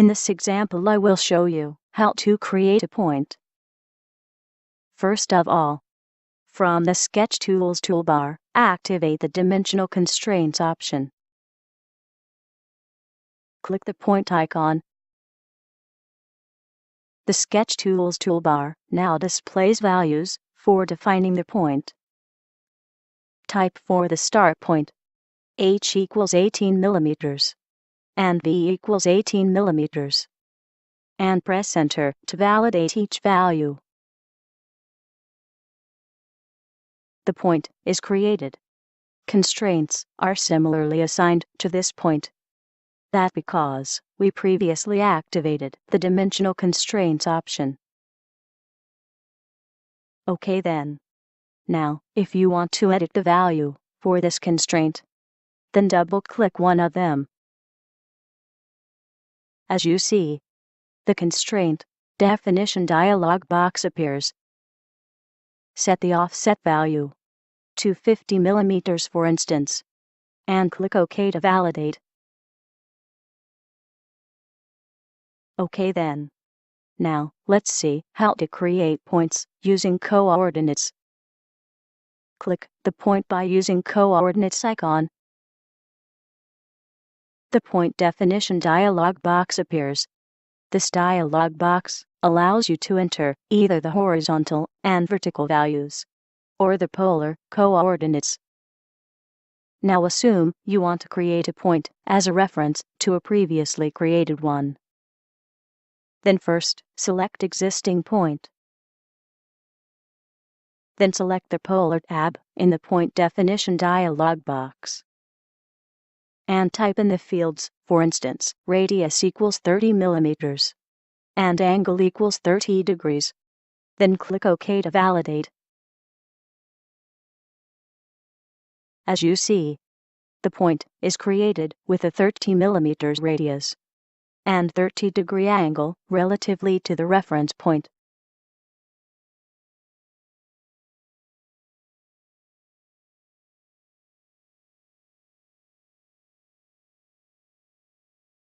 In this example I will show you how to create a point. First of all, from the Sketch Tools toolbar, activate the Dimensional Constraints option. Click the point icon. The Sketch Tools toolbar now displays values for defining the point. Type for the start point h equals 18 mm and v equals 18 mm, and press Enter to validate each value. The point is created. Constraints are similarly assigned to this point. That's because we previously activated the Dimensional Constraints option. OK then. Now, if you want to edit the value for this constraint, then double-click one of them. As you see, the Constraint Definition dialog box appears. Set the offset value to 50 mm for instance, and click OK to validate. OK then. Now, let's see how to create points using coordinates. Click the Point by using Coordinates icon. The Point Definition dialog box appears. This dialog box allows you to enter either the horizontal and vertical values, or the polar coordinates. Now assume you want to create a point as a reference to a previously created one. Then first, select Existing Point. Then select the Polar tab in the Point Definition dialog box. And type in the fields, for instance, radius equals 30 mm, and angle equals 30 degrees. Then click OK to validate. As you see, the point is created with a 30 mm radius and 30-degree angle relatively to the reference point.